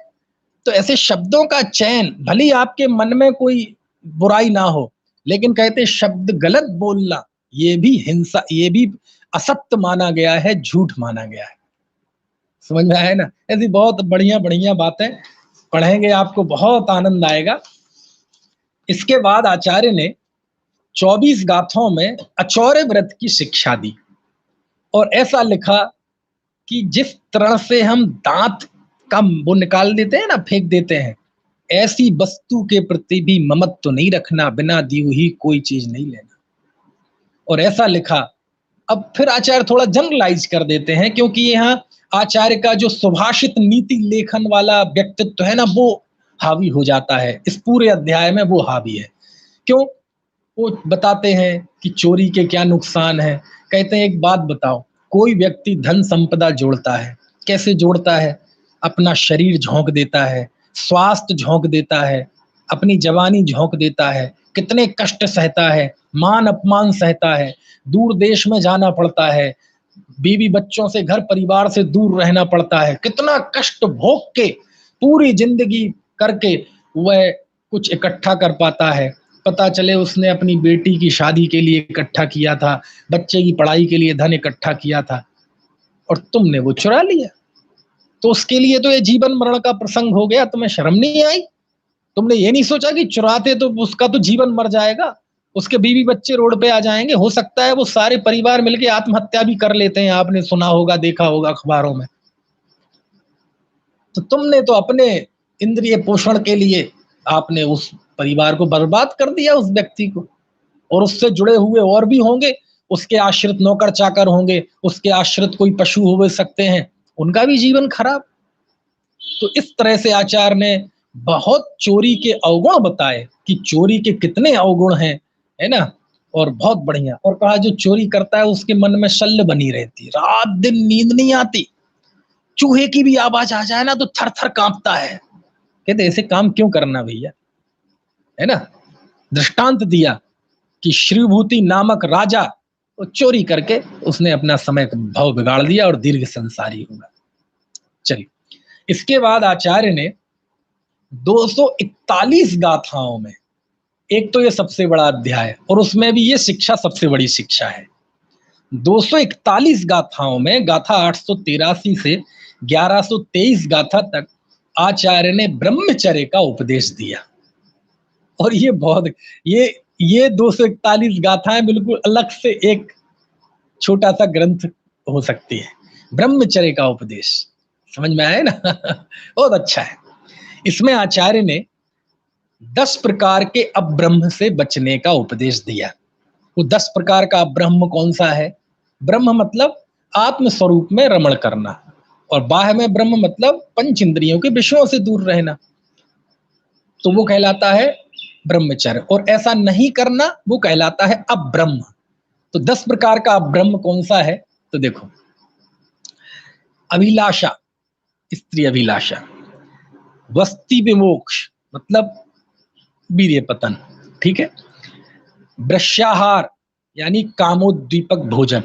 Speaker 1: तो ऐसे शब्दों का चयन, भले ही आपके मन में कोई बुराई ना हो, लेकिन कहते शब्द गलत बोलना ये भी हिंसा, ये भी असत्य माना गया है, झूठ माना गया है। समझ में आया ना? ऐसी बहुत बढ़िया बढ़िया बातें पढ़ेंगे, आपको बहुत आनंद आएगा। इसके बाद आचार्य ने 24 गाथाओं में अचौर्य व्रत की शिक्षा दी और ऐसा लिखा कि जिस तरह से हम दांत का वो निकाल देते हैं ना, फेंक देते हैं, ऐसी वस्तु के प्रति भी ममत्व तो नहीं रखना, बिना दी हुई कोई चीज नहीं लेना। और ऐसा लिखा। अब फिर आचार्य थोड़ा जनरलाइज कर देते हैं, क्योंकि यहाँ आचार्य का जो सुभाषित नीति लेखन वाला व्यक्तित्व है ना, वो हावी हो जाता है इस पूरे अध्याय में, वो हावी है। क्यों? वो बताते हैं कि चोरी के क्या नुकसान है। कहते हैं एक बात बताओ, कोई व्यक्ति धन संपदा जोड़ता है, कैसे जोड़ता है? अपना शरीर झोंक देता है, स्वास्थ्य झोंक देता है, अपनी जवानी झोंक देता है, कितने कष्ट सहता है, मान अपमान सहता है, दूर देश में जाना पड़ता है, बीवी बच्चों से, घर परिवार से दूर रहना पड़ता है, कितना कष्ट भोग के पूरी जिंदगी करके वह कुछ इकट्ठा कर पाता है। पता चले उसने अपनी बेटी की शादी के लिए इकट्ठा किया था, बच्चे की पढ़ाई के लिए धन इकट्ठा किया था, और तुमने वो चुरा लिया। तो उसके लिए तो ये जीवन मरण का प्रसंग हो गया। तुम्हें शर्म नहीं आई? तुमने ये नहीं सोचा कि चुराते तो उसका तो जीवन मर जाएगा, उसके बीवी बच्चे रोड पे आ जाएंगे, हो सकता है वो सारे परिवार मिलके आत्महत्या भी कर लेते हैं, आपने सुना होगा, देखा होगा अखबारों में। तो तुमने तो अपने इंद्रिय पोषण के लिए आपने उस परिवार को बर्बाद कर दिया, उस व्यक्ति को। और उससे जुड़े हुए और भी होंगे, उसके आश्रित नौकर चाकर होंगे, उसके आश्रित कोई पशु हो सकते हैं, उनका भी जीवन खराब। तो इस तरह से आचार्य ने बहुत चोरी के अवगुण बताए कि चोरी के कितने अवगुण हैं, है ना? और बहुत बढ़िया। और कहा जो चोरी करता है उसके मन में शल्य बनी रहती, रात दिन नींद नहीं आती, चूहे की भी आवाज आ जाए ना तो थर थर कांपता है। कहते ऐसे काम क्यों करना भैया, है ना? दृष्टांत दिया कि श्रीभूति नामक राजा वो चोरी करके उसने अपना समय भाव बिगाड़ दिया और दीर्घ संसारी होगा। चलिए, इसके बाद आचार्य ने 241 गाथाओं में, एक तो ये सबसे बड़ा अध्याय और उसमें भी ये शिक्षा सबसे बड़ी शिक्षा है। 241 गाथाओं में गाथा 883 से 1123 गाथा तक आचार्य ने ब्रह्मचर्य का उपदेश दिया। और ये बहुत, ये 241 गाथाएं बिल्कुल अलग से एक छोटा सा ग्रंथ हो सकती है। ब्रह्मचर्य का उपदेश, समझ में आए ना? बहुत अच्छा है। इसमें आचार्य ने 10 प्रकार के अब्रह्म से बचने का उपदेश दिया। वो 10 प्रकार का अब्रह्म कौन सा है? ब्रह्म मतलब आत्म स्वरूप में रमण करना, और बाह्य में ब्रह्म मतलब पंच इंद्रियों के विषयों से दूर रहना, तो वो कहलाता है ब्रह्मचर्य। और ऐसा नहीं करना वो कहलाता है अब्रह्म। तो 10 प्रकार का अब्रह्म कौन सा है? तो देखो, अभिलाषा, स्त्री अभिलाषा, वस्ति विमोक्ष मतलब वीर्य पतन। ठीक है। वृष्याहार यानी कामोद्दीपक भोजन,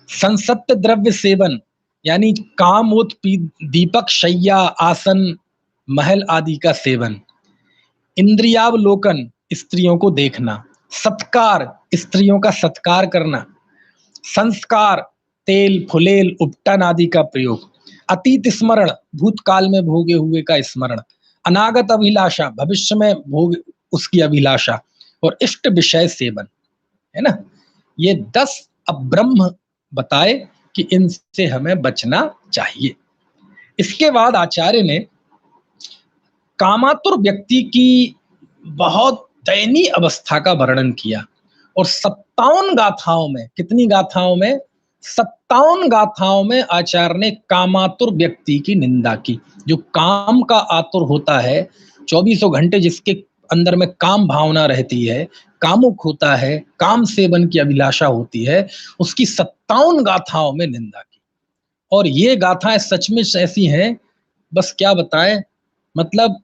Speaker 1: संसप्त द्रव्य सेवन यानी कामोत्दीपक शय्या, आसन, महल आदि का सेवन, इंद्रियावलोकन स्त्रियों को देखना, सत्कार स्त्रियों का सत्कार करना, संस्कार तेल फुलेल उपटन आदि का प्रयोग, अतीत स्मरण भूतकाल में भोगे हुए का स्मरण, अनागत अभिलाषा भविष्य में भोग उसकी अभिलाषा, और इष्ट विषय सेवन, है ना। ये 10 अब ब्रह्म बताए कि इनसे हमें बचना चाहिए। इसके बाद आचार्य ने कामातुर व्यक्ति की बहुत दयनीय अवस्था का वर्णन किया, और 57 गाथाओं में, कितनी गाथाओं में, 57 गाथाओं में आचार्य ने कामातुर व्यक्ति की निंदा की। जो काम का आतुर होता है, 24 घंटे जिसके अंदर में काम भावना रहती है, कामुक होता है, काम सेवन की अभिलाषा होती है, उसकी 57 गाथाओं में निंदा की। और ये गाथाएं सच में ऐसी हैं, बस क्या बताएं, मतलब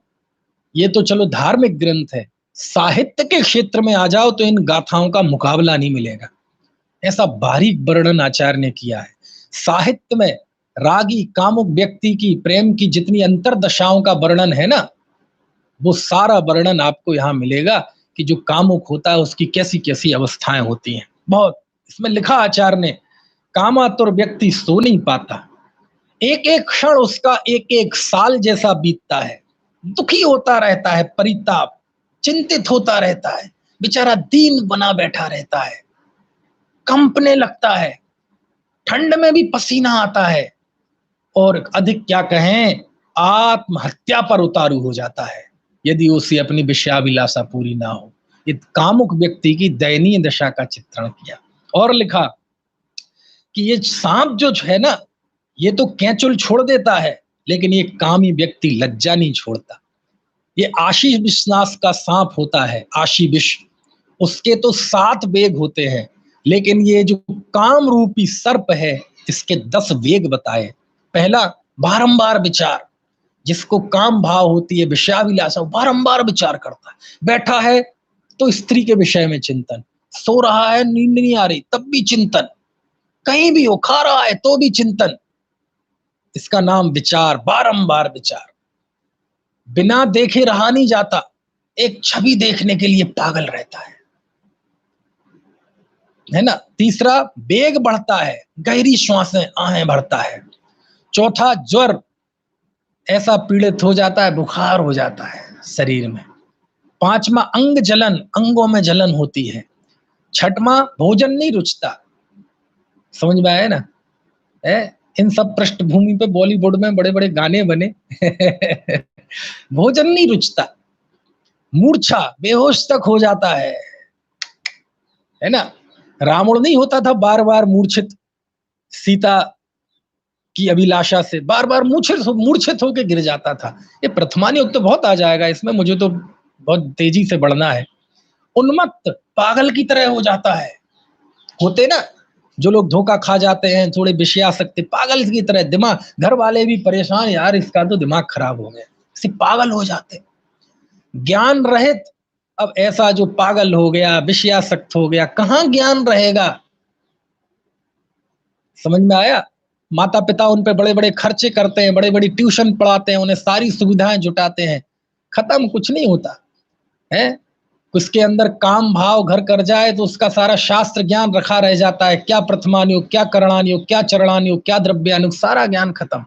Speaker 1: ये तो चलो धार्मिक ग्रंथ है, साहित्य के क्षेत्र में आ जाओ तो इन गाथाओं का मुकाबला नहीं मिलेगा। ऐसा बारीक वर्णन आचार्य ने किया है। साहित्य में रागी कामुक व्यक्ति की प्रेम की जितनी अंतरदशाओं का वर्णन है ना, वो सारा वर्णन आपको यहाँ मिलेगा कि जो कामुक होता है उसकी कैसी कैसी अवस्थाएं होती हैं। बहुत इसमें लिखा आचार्य ने, कामातुर व्यक्ति सो नहीं पाता, एक एक क्षण उसका एक एक साल जैसा बीतता है, दुखी होता रहता है, परिताप, चिंतित होता रहता है, बेचारा दीन बना बैठा रहता है, कंपने लगता है, ठंड में भी पसीना आता है, और अधिक क्या कहें, आत्महत्या पर उतारू हो जाता है यदि उसे अपनी विषयाभिलाषा पूरी ना हो। ये कामुक व्यक्ति की दयनीय दशा का चित्रण किया। और लिखा कि ये सांप जो है ना, ये तो कैंचुल छोड़ देता है, लेकिन ये कामी व्यक्ति लज्जा नहीं छोड़ता। ये आशी विश्वास का सांप होता है, आशी विष, उसके तो 7 वेग होते हैं, लेकिन ये जो काम रूपी सर्प है, इसके 10 वेग बताए। पहला, बारंबार विचार, जिसको काम भाव होती है, विषयाभिलाषा, बारंबार विचार करता है, बैठा है तो स्त्री के विषय में चिंतन, सो रहा है नींद नहीं आ रही तब भी चिंतन, कहीं भी हो, खा रहा है तो भी चिंतन, इसका नाम विचार, बारंबार विचार। बिना देखे रहा नहीं जाता, एक छवि देखने के लिए पागल रहता है ना। तीसरा, वेग बढ़ता है, गहरी श्वासें आहें भरता है। चौथा, ज्वर, ऐसा पीड़ित हो जाता है, बुखार हो जाता है शरीर में। पांचवा, अंग जलन, अंगों में जलन होती है। छठवां, भोजन नहीं रुचता। समझ में आया ना, है इन सब पृष्ठभूमि पे बॉलीवुड में बड़े बड़े गाने बने भोजन नहीं रुचता। मूर्छा, बेहोश तक हो जाता है ना। रावण नहीं होता था बार बार मूर्छित, सीता की अभिलाषा से बार बार मूर्छित होकर गिर जाता था। ये प्रथमान योग तो बहुत आ जाएगा इसमें, मुझे तो बहुत तेजी से बढ़ना है। उन्मत्त, पागल की तरह हो जाता है, होते ना जो लोग धोखा खा जाते हैं, थोड़े विषयासक्ति, पागल की तरह, दिमाग, घर वाले भी परेशान, यार इसका तो दिमाग खराब हो गया, सिर्फ पागल हो जाते। ज्ञान रहित, अब ऐसा जो पागल हो गया, विषयासक्त हो गया, कहाँ ज्ञान रहेगा। समझ में आया। माता पिता उन पे बड़े बड़े खर्चे करते हैं, बड़े बड़ी ट्यूशन पढ़ाते हैं, उन्हें सारी सुविधाएं जुटाते हैं, खत्म, कुछ नहीं होता है। उसके अंदर काम भाव घर कर जाए तो उसका सारा शास्त्र ज्ञान रखा रह जाता है, क्या प्रथमान योग, क्या करणान योग, क्या चरणान योग, क्या द्रव्यानुग, सारा ज्ञान खत्म।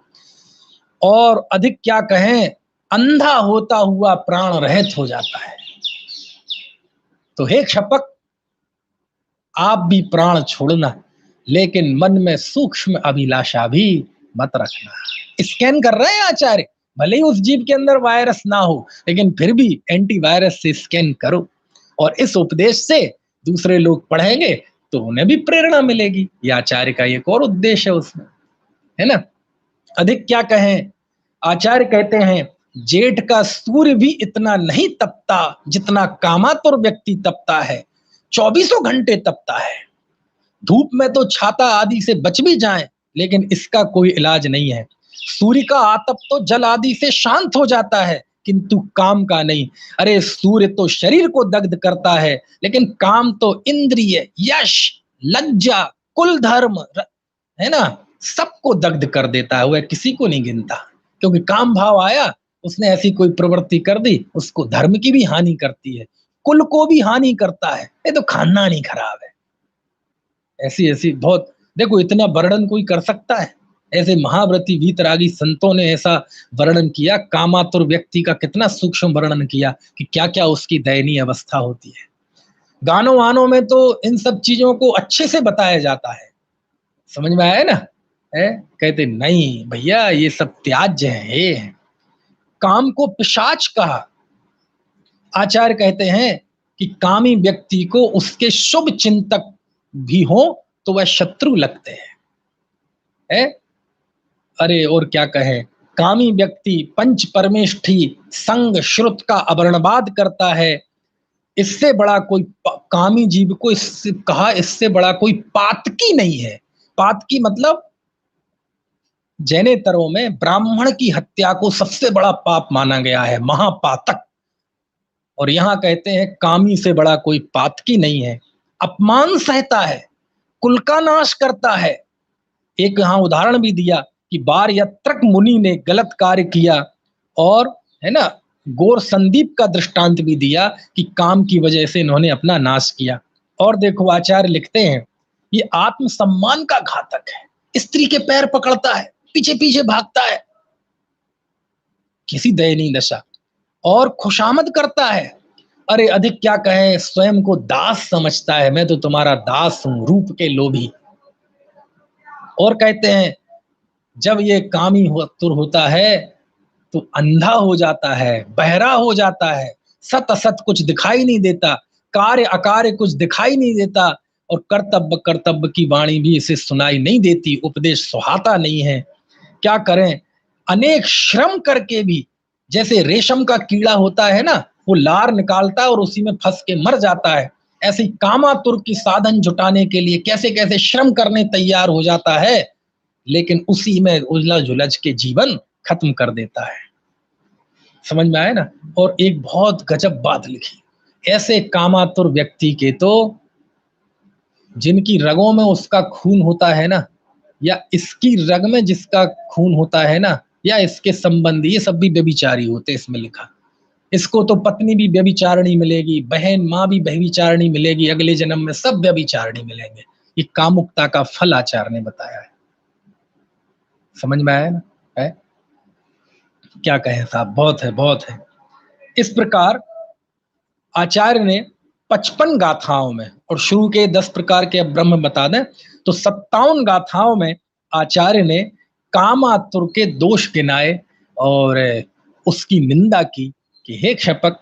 Speaker 1: और अधिक क्या कहें, अंधा होता हुआ प्राण रहित हो जाता है। तो हे क्षपक, आप भी प्राण छोड़ना, लेकिन मन में सूक्ष्म अभिलाषा भी मत रखना। स्कैन कर रहे हैं आचार्य, भले ही उस जीव के अंदर वायरस ना हो, लेकिन फिर भी एंटीवायरस से स्कैन करो, और इस उपदेश से दूसरे लोग पढ़ेंगे तो उन्हें भी प्रेरणा मिलेगी। ये आचार्य का एक और उद्देश्य है उसमें, है ना। अधिक क्या कहें, आचार्य कहते हैं, जेठ का सूर्य भी इतना नहीं तपता जितना कामातुर व्यक्ति तपता है, 24 घंटे तपता है। धूप में तो छाता आदि से बच भी जाएं, लेकिन इसका कोई इलाज नहीं है। सूर्य का आतप तो जल आदि से शांत हो जाता है, किंतु काम का नहीं। अरे सूर्य तो शरीर को दग्ध करता है, लेकिन काम तो इंद्रिय, यश, लज्जा, कुल धर्म, है ना, सबको दग्ध कर देता है। वह किसी को नहीं गिनता, क्योंकि काम भाव आया, उसने ऐसी कोई प्रवृत्ति कर दी, उसको धर्म की भी हानि करती है, कुल को भी हानि करता है। ये तो खानदान ही खराब है। ऐसी ऐसी बहुत, देखो इतना वर्णन कोई कर सकता है? ऐसे महाव्रती वीतरागी संतों ने ऐसा वर्णन किया, कामातुर व्यक्ति का कितना सूक्ष्म वर्णन किया कि क्या क्या उसकी दयनीय अवस्था होती है। गानों वानों में तो इन सब चीजों को अच्छे से बताया जाता है, समझ में आया ना? है, कहते नहीं भैया ये सब त्याज्य है। काम को पिशाच कहा। आचार्य कहते हैं कि कामी व्यक्ति को उसके शुभ चिंतक भी हो तो वह शत्रु लगते हैं, है? अरे और क्या कहें, कामी व्यक्ति पंच परमेष्ठी संग श्रुत का अवर्णवाद करता है। इससे बड़ा कोई कामी जीव को इससे कहा, इससे बड़ा कोई पातकी नहीं है। पातकी मतलब जैनेतरों में ब्राह्मण की हत्या को सबसे बड़ा पाप माना गया है, महापातक। और यहां कहते हैं कामी से बड़ा कोई पातकी नहीं है। अपमान सहता है, कुल का नाश करता है। एक यहां उदाहरण भी दिया कि बारयत्रक मुनि ने गलत कार्य किया, और है ना, गौर संदीप का दृष्टांत भी दिया कि काम की वजह से इन्होंने अपना नाश किया। और देखो आचार्य लिखते हैं ये आत्मसम्मान का घातक है। स्त्री के पैर पकड़ता है, पीछे पीछे भागता है, किसी दयनीय दशा। और खुशामद करता है, अरे अधिक क्या कहें, स्वयं को दास समझता है, मैं तो तुम्हारा दास हूं, रूप के लोभी। और कहते हैं जब ये कामी तुर होता है तो अंधा हो जाता है, बहरा हो जाता है, सत असत कुछ दिखाई नहीं देता, कार्य अकार्य कुछ दिखाई नहीं देता, और कर्तव्य कर्तव्य की वाणी भी इसे सुनाई नहीं देती, उपदेश सुहाता नहीं है। क्या करें, अनेक श्रम करके भी, जैसे रेशम का कीड़ा होता है ना, वो लार निकालता है और उसी में फंस के मर जाता है, ऐसे ही कामातुर की साधन जुटाने के लिए कैसे कैसे श्रम करने तैयार हो जाता है, लेकिन उसी में उलझ उलझ के जीवन खत्म कर देता है। समझ में आया ना? और एक बहुत गजब बात लिखी, ऐसे कामातुर व्यक्ति के तो जिनकी रगों में उसका खून होता है ना, या इसकी रग में जिसका खून होता है ना, या इसके संबंधी, ये सब भी व्यभिचारी होते, इसमें लिखा। इसको तो पत्नी भी व्यभिचारिणी मिलेगी, बहन माँ भी व्यभिचारिणी मिलेगी, अगले जन्म में सब व्यभिचारिणी मिलेंगे। ये कामुकता का फल आचार्य ने बताया है। समझ में आया ना? है? क्या कहें साहब, बहुत है बहुत है। इस प्रकार आचार्य ने 55 गाथाओं में, और शुरू के 10 प्रकार के अब ब्रह्म बता दें तो 57 गाथाओं में आचार्य ने कामातुर के दोष गिनाए और उसकी निंदा की कि हे क्षपक,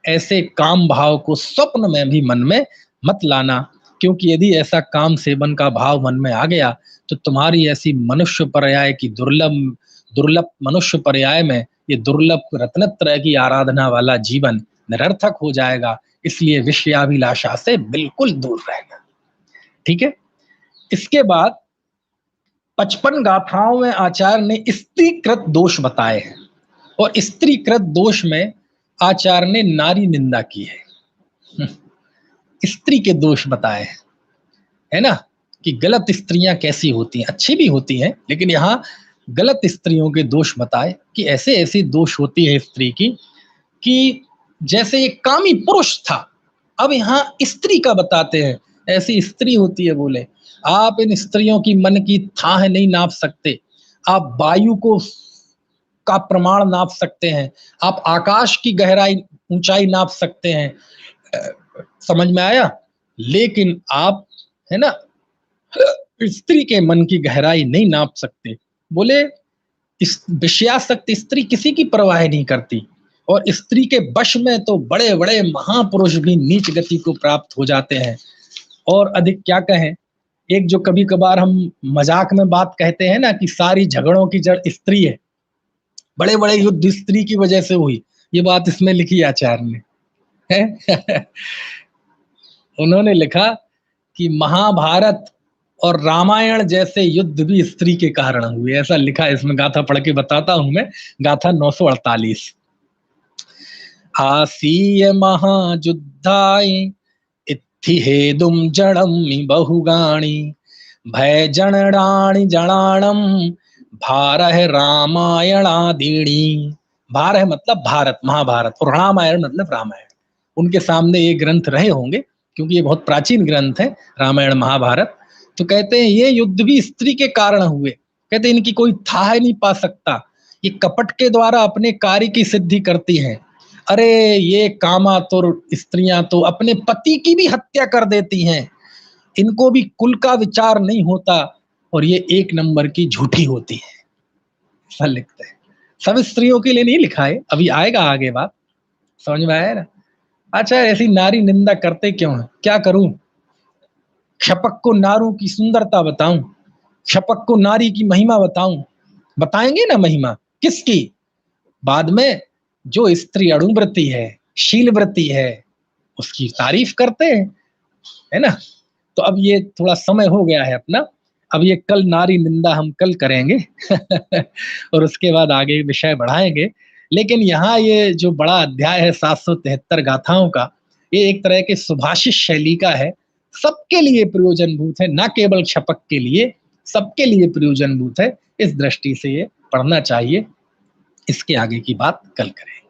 Speaker 1: ऐसे काम भाव को स्वप्न में भी मन में मत लाना, क्योंकि यदि ऐसा काम सेवन का भाव मन में आ गया तो तुम्हारी ऐसी मनुष्य पर्याय की दुर्लभ दुर्लभ मनुष्य पर्याय में ये दुर्लभ रत्नत्रय की आराधना वाला जीवन निरर्थक हो जाएगा। इसलिए विषयाभिलाषा से बिल्कुल दूर रहना। ठीक है। इसके बाद 55 गाथाओं में आचार्य ने स्त्रीकृत दोष बताए हैं, और स्त्रीकृत दोष में आचार्य ने नारी निंदा की है। स्त्री के दोष बताए हैं, है ना, कि गलत स्त्रियां कैसी होती हैं, अच्छी भी होती हैं, लेकिन यहाँ गलत स्त्रियों के दोष बताए कि ऐसे ऐसे दोष होती है स्त्री की कि जैसे ये कामी पुरुष था, अब यहाँ स्त्री का बताते हैं, ऐसी स्त्री होती है। बोले आप इन स्त्रियों की मन की थाह नहीं नाप सकते, आप वायु को का प्रमाण नाप सकते हैं, आप आकाश की गहराई ऊंचाई नाप सकते हैं, समझ में आया, लेकिन आप, है ना, स्त्री के मन की गहराई नहीं नाप सकते। बोले इस विषयासक्त स्त्री किसी की परवाह नहीं करती, और स्त्री के वश में तो बड़े बड़े महापुरुष भी नीच गति को प्राप्त हो जाते हैं। और अधिक क्या कहें, एक जो कभी कभार हम मजाक में बात कहते हैं ना कि सारी झगड़ों की जड़ स्त्री है, बड़े बड़े युद्ध स्त्री की वजह से हुई, ये बात इसमें लिखी आचार्य ने है। उन्होंने लिखा कि महाभारत और रामायण जैसे युद्ध भी स्त्री के कारण हुए, ऐसा लिखा है इसमें। गाथा पढ़ के बताता हूं मैं, गाथा 948। आसीय महाजुद्धाय इत्थि हेदुम जड़म बहुगाणी भय जनडाणि जणाणम भारह रामायणादीणी। भार है मतलब भारत, महाभारत, और रामायण मतलब रामायण। उनके सामने ये ग्रंथ रहे होंगे क्योंकि ये बहुत प्राचीन ग्रंथ है, रामायण महाभारत। तो कहते हैं ये युद्ध भी स्त्री के कारण हुए। कहते हैं इनकी कोई था नहीं पा सकता, ये कपट के द्वारा अपने कार्य की सिद्धि करती हैं। अरे ये कामातुर स्त्रियां तो अपने पति की भी हत्या कर देती हैं, इनको भी कुल का विचार नहीं होता, और ये एक नंबर की झूठी होती है, ऐसा लिखते हैं। सब स्त्रियों के लिए नहीं लिखा है, अभी आएगा आगे बात, समझ में आया ना। अच्छा, ऐसी नारी निंदा करते क्यों है, क्या करूं? शपक को नारों की सुंदरता बताऊं, शपक को नारी की महिमा बताऊं? बताएंगे ना महिमा किसकी? बाद में जो स्त्री अणुव्रती है, शीलव्रती है, उसकी तारीफ करते हैं, है ना। तो अब ये थोड़ा समय हो गया है अपना, अब ये कल नारी निंदा हम कल करेंगे और उसके बाद आगे विषय बढ़ाएंगे। लेकिन यहाँ ये जो बड़ा अध्याय है 773 गाथाओं का, ये एक तरह के सुभाषित शैली का है, सबके लिए प्रयोजनभूत है, ना केवल क्षपक के लिए, सबके लिए प्रयोजनभूत है। इस दृष्टि से ये पढ़ना चाहिए। इसके आगे की बात कल करें।